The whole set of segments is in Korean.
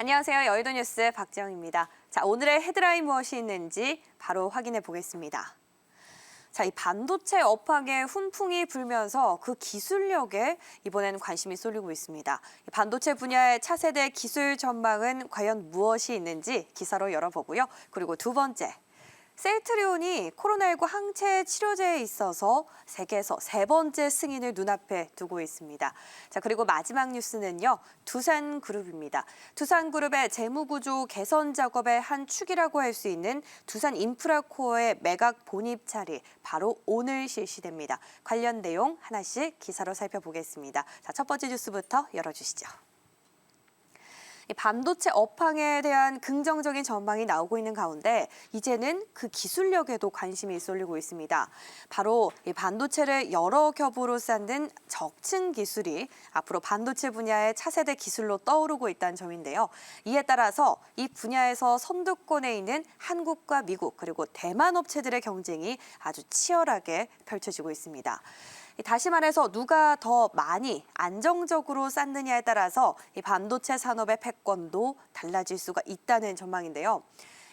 안녕하세요. 여의도 뉴스 박지영입니다. 자, 오늘의 헤드라인 무엇이 있는지 바로 확인해 보겠습니다. 자, 이 반도체 업황에 훈풍이 불면서 그 기술력에 이번엔 관심이 쏠리고 있습니다. 반도체 분야의 차세대 기술 전망은 과연 무엇이 있는지 기사로 열어보고요. 그리고 두 번째, 셀트리온이 코로나19 항체 치료제에 있어서 세계에서 세 번째 승인을 눈앞에 두고 있습니다. 자, 그리고 마지막 뉴스는요, 두산그룹입니다. 두산그룹의 재무구조 개선 작업의 한 축이라고 할 수 있는 두산인프라코어의 매각 본입 차리 바로 오늘 실시됩니다. 관련 내용 하나씩 기사로 살펴보겠습니다. 자, 첫 번째 뉴스부터 열어주시죠. 반도체 업황에 대한 긍정적인 전망이 나오고 있는 가운데 이제는 그 기술력에도 관심이 쏠리고 있습니다. 바로 이 반도체를 여러 겹으로 쌓는 적층 기술이 앞으로 반도체 분야의 차세대 기술로 떠오르고 있다는 점인데요. 이에 따라서 이 분야에서 선두권에 있는 한국과 미국 그리고 대만 업체들의 경쟁이 아주 치열하게 펼쳐지고 있습니다. 다시 말해서 누가 더 많이 안정적으로 쌓느냐에 따라서 이 반도체 산업의 패권도 달라질 수가 있다는 전망인데요.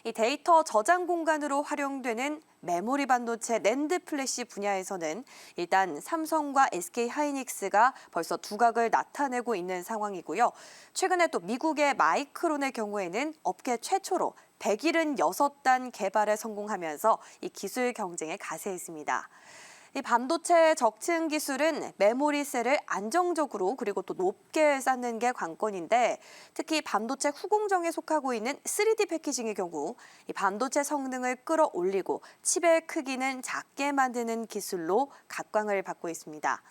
이 데이터 저장 공간으로 활용되는 메모리 반도체 낸드 플래시 분야에서는 일단 삼성과 SK 하이닉스가 벌써 두각을 나타내고 있는 상황이고요. 최근에 또 미국의 마이크론의 경우에는 업계 최초로 176단 개발에 성공하면서 이 기술 경쟁에 가세했습니다. 이 반도체 적층 기술은 메모리 셀을 안정적으로 그리고 또 높게 쌓는 게 관건인데 특히 반도체 후공정에 속하고 있는 3D 패키징의 경우 이 반도체 성능을 끌어올리고 칩의 크기는 작게 만드는 기술로 각광을 받고 있습니다.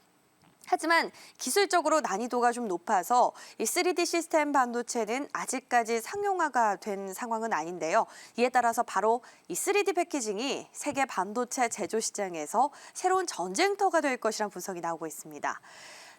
하지만 기술적으로 난이도가 좀 높아서 이 3D 시스템 반도체는 아직까지 상용화가 된 상황은 아닌데요. 이에 따라서 바로 이 3D 패키징이 세계 반도체 제조 시장에서 새로운 전쟁터가 될 것이란 분석이 나오고 있습니다.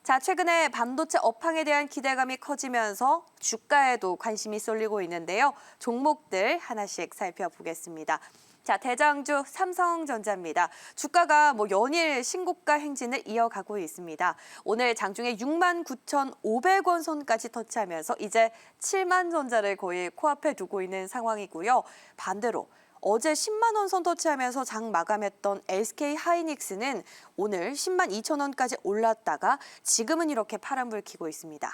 자, 최근에 반도체 업황에 대한 기대감이 커지면서 주가에도 관심이 쏠리고 있는데요. 종목들 하나씩 살펴보겠습니다. 자, 대장주 삼성전자입니다. 주가가 연일 신고가 행진을 이어가고 있습니다. 오늘 장중에 69,500원 선까지 터치하면서 이제 7만 전자를 거의 코앞에 두고 있는 상황이고요. 반대로 어제 10만 원 선 터치하면서 장 마감했던 SK 하이닉스는 오늘 10만 2천 원까지 올랐다가 지금은 이렇게 파란불 켜고 있습니다.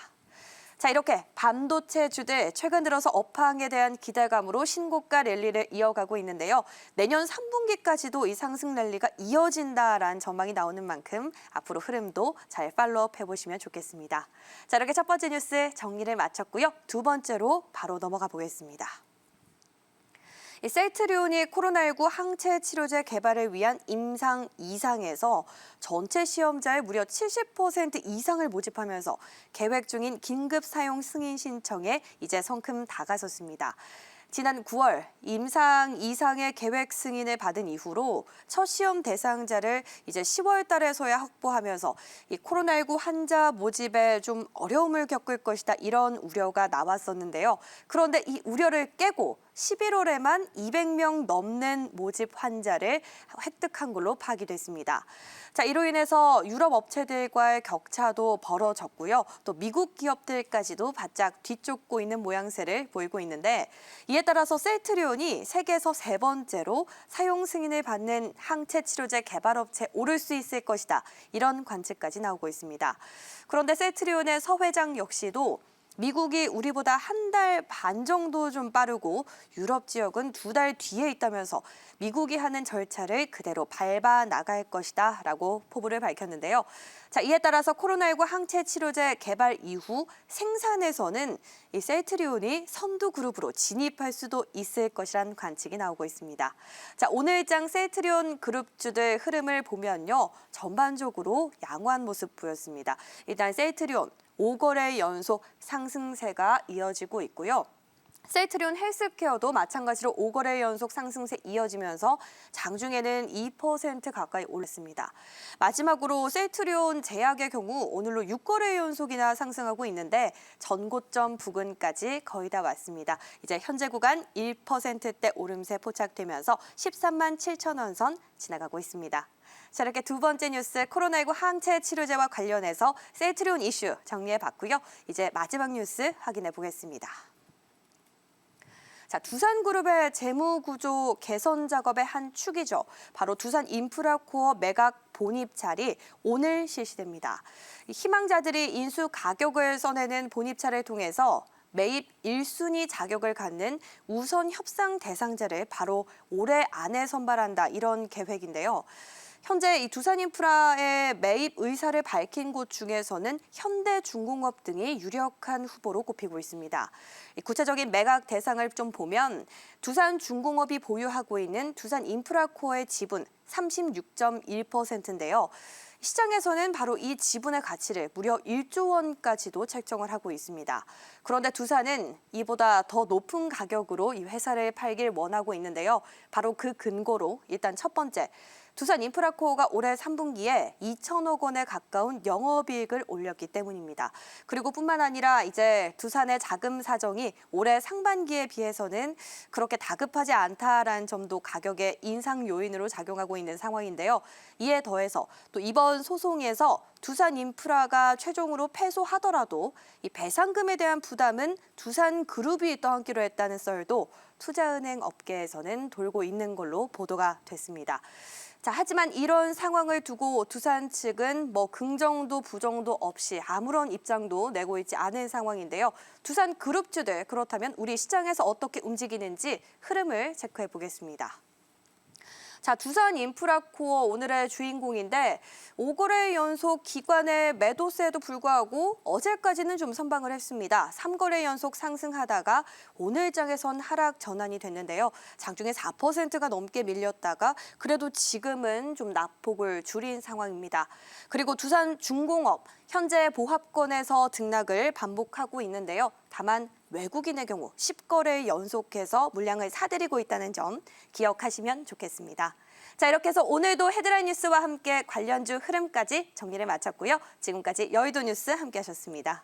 자, 이렇게 반도체주들 최근 들어서 업황에 대한 기대감으로 신고가 랠리를 이어가고 있는데요. 내년 3분기까지도 이 상승 랠리가 이어진다라는 전망이 나오는 만큼 앞으로 흐름도 잘 팔로우업 해보시면 좋겠습니다. 자, 이렇게 첫 번째 뉴스 정리를 마쳤고요. 두 번째로 바로 넘어가 보겠습니다. 이 셀트리온이 코로나19 항체 치료제 개발을 위한 임상 2상에서 전체 시험자의 무려 70% 이상을 모집하면서 계획 중인 긴급 사용 승인 신청에 이제 성큼 다가섰습니다. 지난 9월 임상 2상의 계획 승인을 받은 이후로 첫 시험 대상자를 이제 10월 달에서야 확보하면서 이 코로나19 환자 모집에 좀 어려움을 겪을 것이다 이런 우려가 나왔었는데요. 그런데 이 우려를 깨고 11월에만 200명 넘는 모집 환자를 획득한 걸로 파악됐습니다. 자, 이로 인해서 유럽 업체들과의 격차도 벌어졌고요. 또 미국 기업들까지도 바짝 뒤쫓고 있는 모양새를 보이고 있는데 이에 따라서 셀트리온이 세계에서 세 번째로 사용 승인을 받는 항체 치료제 개발업체에 오를 수 있을 것이다. 이런 관측까지 나오고 있습니다. 그런데 셀트리온의 서 회장 역시도 미국이 우리보다 한 달 반 정도 좀 빠르고 유럽 지역은 2달 뒤에 있다면서 미국이 하는 절차를 그대로 밟아 나갈 것이다 라고 포부를 밝혔는데요. 자, 이에 따라서 코로나19 항체 치료제 개발 이후 생산에서는 이 셀트리온이 선두 그룹으로 진입할 수도 있을 것이란 관측이 나오고 있습니다. 자, 오늘장 셀트리온 그룹주들 흐름을 보면요. 전반적으로 양호한 모습 보였습니다. 일단 셀트리온 5거래 연속 상승세가 이어지고 있고요. 셀트리온 헬스케어도 마찬가지로 5거래 연속 상승세 이어지면서 장중에는 2% 가까이 올랐습니다. 마지막으로 셀트리온 제약의 경우 오늘로 6거래 연속이나 상승하고 있는데 전고점 부근까지 거의 다 왔습니다. 이제 현재 구간 1%대 오름세 포착되면서 13만 7천 원 선 지나가고 있습니다. 자, 이렇게 두 번째 뉴스 코로나19 항체 치료제와 관련해서 셀트리온 이슈 정리해봤고요. 이제 마지막 뉴스 확인해 보겠습니다. 자, 두산그룹의 재무구조 개선 작업의 한 축이죠. 바로 두산인프라코어 매각 본입찰이 오늘 실시됩니다. 희망자들이 인수 가격을 써내는 본입찰을 통해서 매입 1순위 자격을 갖는 우선 협상 대상자를 바로 올해 안에 선발한다, 이런 계획인데요. 현재 이 두산인프라의 매입 의사를 밝힌 곳 중에서는 현대중공업 등이 유력한 후보로 꼽히고 있습니다. 구체적인 매각 대상을 좀 보면 두산중공업이 보유하고 있는 두산인프라코어의 지분 36.1%인데요. 시장에서는 바로 이 지분의 가치를 무려 1조 원까지도 책정을 하고 있습니다. 그런데 두산은 이보다 더 높은 가격으로 이 회사를 팔길 원하고 있는데요. 바로 그 근거로 일단 첫 번째, 두산인프라코어가 올해 3분기에 2천억 원에 가까운 영업이익을 올렸기 때문입니다. 그리고 뿐만 아니라 이제 두산의 자금 사정이 올해 상반기에 비해서는 그렇게 다급하지 않다라는 점도 가격의 인상 요인으로 작용하고 있는 상황인데요. 이에 더해서 또 이번 소송에서 두산인프라가 최종으로 패소하더라도 이 배상금에 대한 부담은 두산그룹이 떠안기로 했다는 썰도 투자은행 업계에서는 돌고 있는 걸로 보도가 됐습니다. 자, 하지만 이런 상황을 두고 두산 측은 긍정도 부정도 없이 아무런 입장도 내고 있지 않은 상황인데요. 두산 그룹주들, 그렇다면 우리 시장에서 어떻게 움직이는지 흐름을 체크해 보겠습니다. 자, 두산인프라코어 오늘의 주인공인데 5거래 연속 기관의 매도세에도 불구하고 어제까지는 좀 선방을 했습니다. 3거래 연속 상승하다가 오늘장에선 하락 전환이 됐는데요. 장중에 4%가 넘게 밀렸다가 그래도 지금은 좀 낙폭을 줄인 상황입니다. 그리고 두산중공업 현재 보합권에서 등락을 반복하고 있는데요. 다만 외국인의 경우 10거래 연속해서 물량을 사들이고 있다는 점 기억하시면 좋겠습니다. 자, 이렇게 해서 오늘도 헤드라인 뉴스와 함께 관련주 흐름까지 정리를 마쳤고요. 지금까지 여의도 뉴스 함께 하셨습니다.